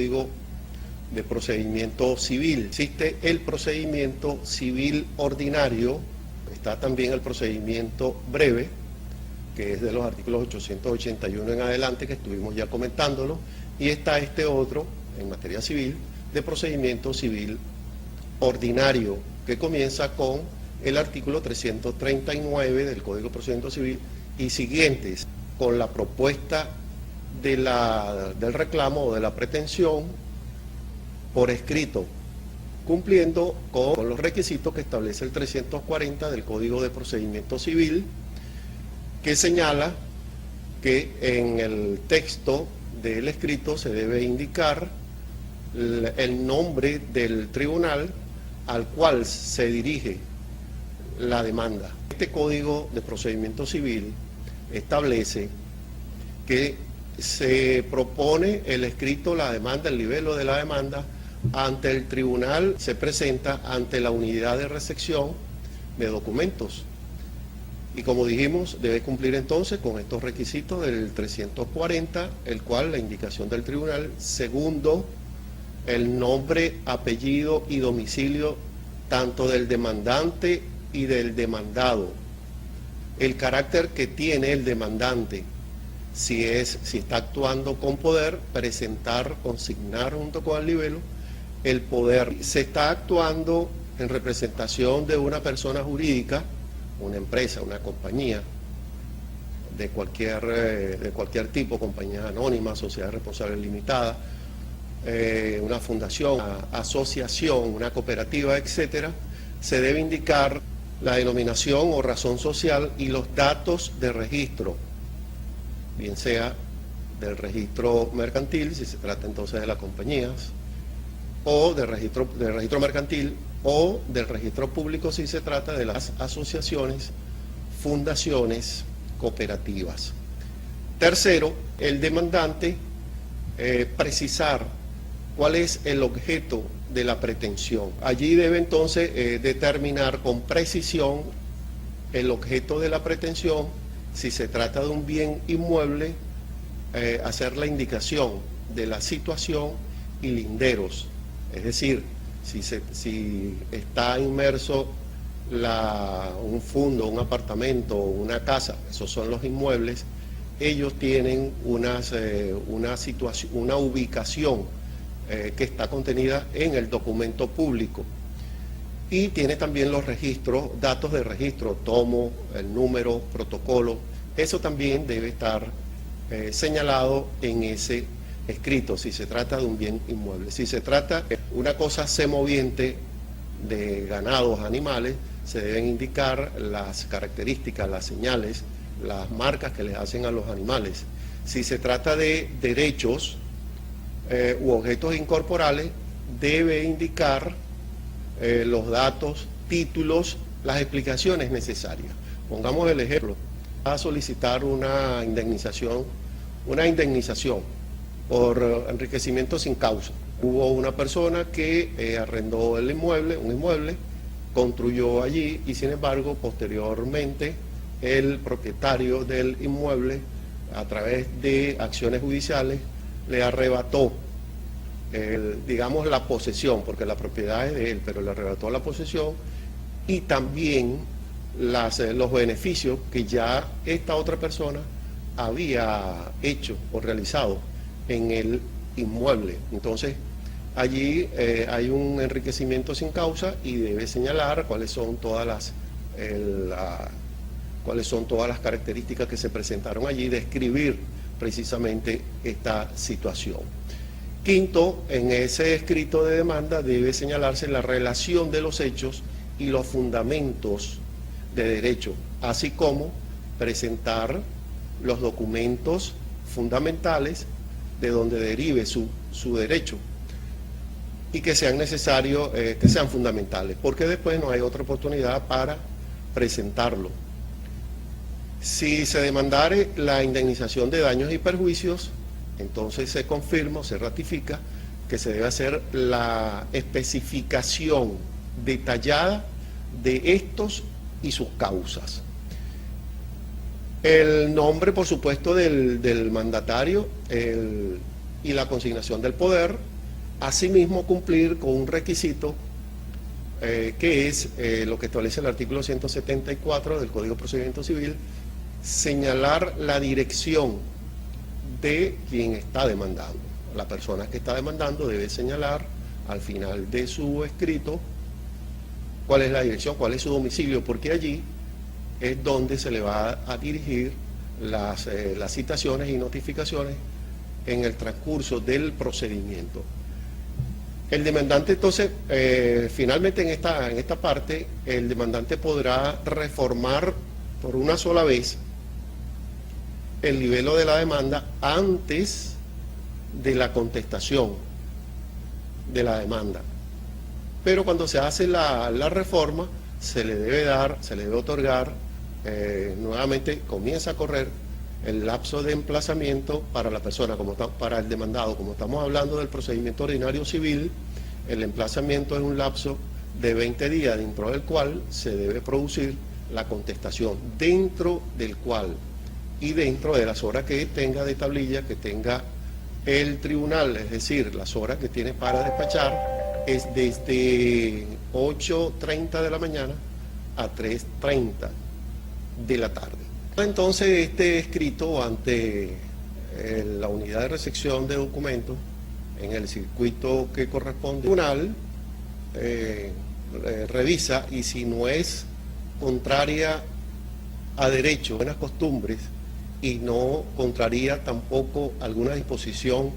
Código de Procedimiento Civil. Existe el procedimiento civil ordinario, está también el procedimiento breve, que es de los artículos 881 en adelante, que estuvimos ya comentándolo, y está este otro, en materia civil, de procedimiento civil ordinario, que comienza con el artículo 339 del Código de Procedimiento Civil y siguientes, con la propuesta del reclamo o de la pretensión por escrito, cumpliendo con los requisitos que establece el 340 del Código de Procedimiento Civil, que señala que en el texto del escrito se debe indicar el nombre del tribunal al cual se dirige la demanda. Este Código de Procedimiento Civil establece que se propone el escrito, la demanda, el libelo de la demanda ante el tribunal, se presenta ante la unidad de recepción de documentos. Y como dijimos, debe cumplir entonces con estos requisitos del 340, el cual la indicación del tribunal, segundo, el nombre, apellido y domicilio tanto del demandante y del demandado, el carácter que tiene el demandante, si está actuando con poder, presentar, consignar junto con el libelo, el poder. Se está actuando en representación de una persona jurídica, una empresa, una compañía, de cualquier tipo, compañía anónima, sociedad responsable limitada, una fundación, una asociación, una cooperativa, etcétera, se debe indicar la denominación o razón social y los datos de registro, bien sea del registro mercantil, si se trata entonces de las compañías, o del registro mercantil, o del registro público si se trata de las asociaciones, fundaciones, cooperativas. Tercero, el demandante precisar cuál es el objeto de la pretensión. Allí debe entonces determinar con precisión el objeto de la pretensión. Si se trata de un bien inmueble, hacer la indicación de la situación y linderos. Es decir, si está inmerso un fondo, un apartamento, una casa, esos son los inmuebles, ellos tienen una ubicación que está contenida en el documento público. Y tiene también los registros, datos de registro, tomo, el número, protocolo. Eso también debe estar señalado en ese escrito, si se trata de un bien inmueble. Si se trata de una cosa semoviente de ganados, animales, se deben indicar las características, las señales, las marcas que les hacen a los animales. Si se trata de derechos u objetos incorporales, debe indicar los datos, títulos, las explicaciones necesarias. Pongamos el ejemplo, a solicitar una indemnización por enriquecimiento sin causa. Hubo una persona que arrendó un inmueble, construyó allí y sin embargo posteriormente el propietario del inmueble, a través de acciones judiciales, le arrebató digamos la posesión, porque la propiedad es de él, pero le arrebató la posesión y también los beneficios que ya esta otra persona había hecho o realizado en el inmueble. Entonces allí hay un enriquecimiento sin causa y debe señalar cuáles son todas las características que se presentaron allí, describir precisamente esta situación. Quinto, en ese escrito de demanda debe señalarse la relación de los hechos y los fundamentos de derecho, así como presentar los documentos fundamentales de donde derive su derecho y que sean necesarios, que sean fundamentales, porque después no hay otra oportunidad para presentarlo. Si se demandare la indemnización de daños y perjuicios, entonces se confirma, se ratifica que se debe hacer la especificación detallada de estos y sus causas. El nombre, por supuesto, del mandatario y la consignación del poder, Asimismo, cumplir con un requisito que es lo que establece el artículo 174 del Código de Procedimiento Civil, señalar la dirección de quien está demandando. La persona que está demandando debe señalar al final de su escrito cuál es la dirección, cuál es su domicilio, porque allí es donde se le va a dirigir las citaciones y notificaciones en el transcurso del procedimiento. El demandante entonces, finalmente en esta parte, el demandante podrá reformar por una sola vez el libelo de la demanda antes de la contestación de la demanda. Pero cuando se hace la reforma, se le debe otorgar, nuevamente comienza a correr el lapso de emplazamiento para la persona, para el demandado. Como estamos hablando del procedimiento ordinario civil, el emplazamiento es un lapso de 20 días, dentro del cual se debe producir la contestación, dentro del cual y dentro de las horas que tenga de tablilla, que tenga el tribunal, es decir, las horas que tiene para despachar, es desde 8:30 de la mañana a 3:30 de la tarde. Entonces, este escrito ante la unidad de recepción de documentos en el circuito que corresponde al tribunal, revisa, y si no es contraria a derecho, buenas costumbres, y no contraría tampoco alguna disposición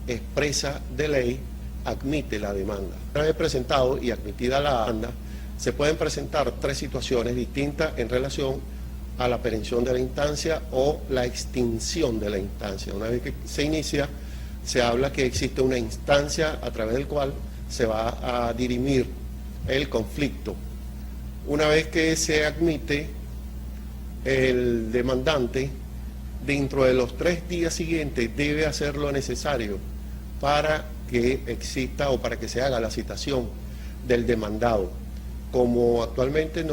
expresa de ley, admite la demanda. Una vez presentado y admitida la demanda, se pueden presentar tres situaciones distintas en relación a la perención de la instancia o la extinción de la instancia. Una vez que se inicia, se habla que existe una instancia a través del cual se va a dirimir el conflicto. Una vez que se admite, el demandante, dentro de los 3 días siguientes, debe hacer lo necesario para que exista o para que se haga la citación del demandado. Como actualmente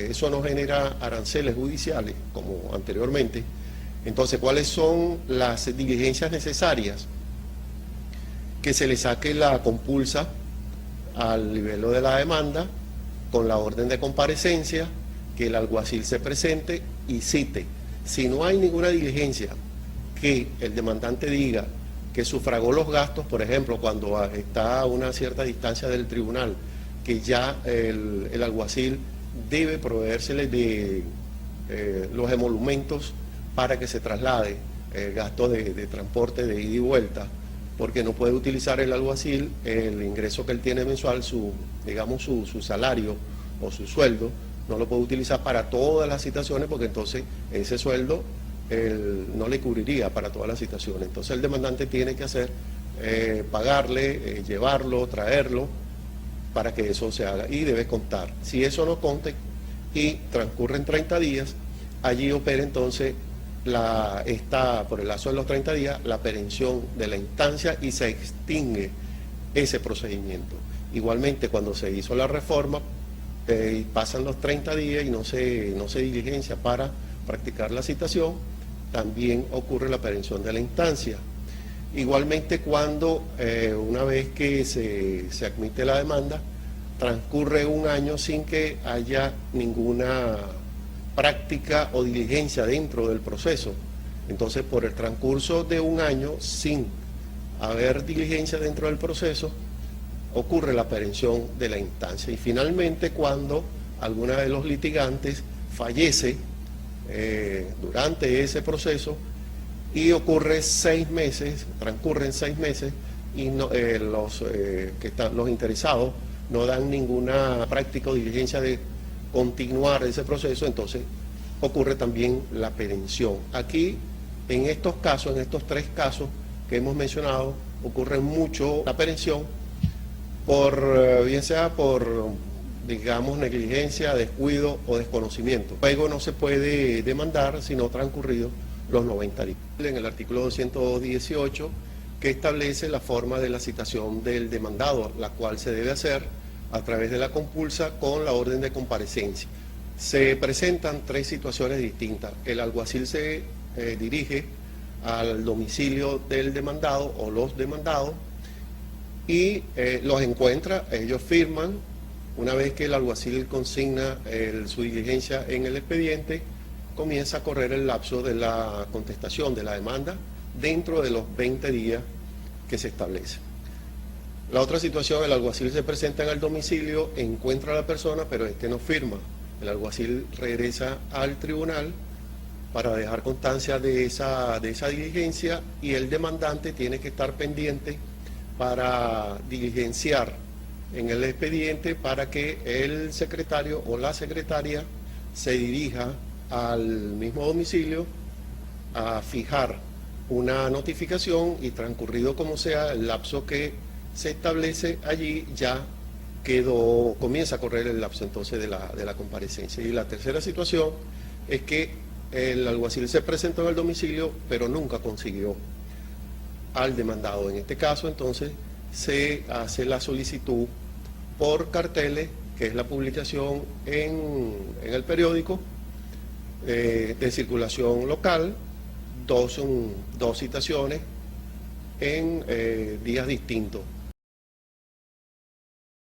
eso no genera aranceles judiciales, como anteriormente, entonces, ¿cuáles son las diligencias necesarias? Que se le saque la compulsa al libelo de la demanda con la orden de comparecencia, que el alguacil se presente y cite. Si no hay ninguna diligencia que el demandante diga que sufragó los gastos, por ejemplo, cuando está a una cierta distancia del tribunal, que ya el alguacil debe proveérsele de los emolumentos para que se traslade el gasto de transporte de ida y vuelta, porque no puede utilizar el alguacil el ingreso que él tiene mensual, su salario o su sueldo, no lo puede utilizar para todas las citaciones, porque entonces ese sueldo no le cubriría para todas las citaciones. Entonces el demandante tiene que hacer, pagarle, llevarlo, traerlo, para que eso se haga, y debe contar. Si eso no conte y transcurren 30 días, allí opera entonces por el lazo de los 30 días, la perención de la instancia y se extingue ese procedimiento. Igualmente, cuando se hizo la reforma, pasan los 30 días y no se diligencia para practicar la citación, también ocurre la perención de la instancia. Igualmente, cuando una vez que se admite la demanda, transcurre un año sin que haya ninguna práctica o diligencia dentro del proceso. Entonces, por el transcurso de un año sin haber diligencia dentro del proceso, ocurre la perención de la instancia. Y finalmente, cuando alguno de los litigantes fallece durante ese proceso y transcurren 6 meses y los interesados no dan ninguna práctica o diligencia de continuar ese proceso, entonces ocurre también la perención. Aquí, en estos casos, en estos 3 casos que hemos mencionado, ocurre mucho la perención, bien sea por, digamos, negligencia, descuido o desconocimiento. Luego no se puede demandar sino transcurridos los 90 días. En el artículo 218, que establece la forma de la citación del demandado, la cual se debe hacer a través de la compulsa con la orden de comparecencia. Se presentan 3 situaciones distintas. El alguacil se dirige al domicilio del demandado o los demandados y los encuentra, ellos firman. Una vez que el alguacil consigna su diligencia en el expediente, comienza a correr el lapso de la contestación de la demanda dentro de los 20 días que se establece. La otra situación, el alguacil se presenta en el domicilio, encuentra a la persona, pero este no firma. El alguacil regresa al tribunal para dejar constancia de esa diligencia, y el demandante tiene que estar pendiente para diligenciar en el expediente para que el secretario o la secretaria se dirija al mismo domicilio a fijar una notificación, y transcurrido como sea el lapso que se establece allí, ya comienza a correr el lapso entonces de la comparecencia. Y la tercera situación es que el alguacil se presentó en el domicilio pero nunca consiguió al demandado. En este caso entonces se hace la solicitud por carteles, que es la publicación en el periódico de circulación local, dos citaciones en días distintos.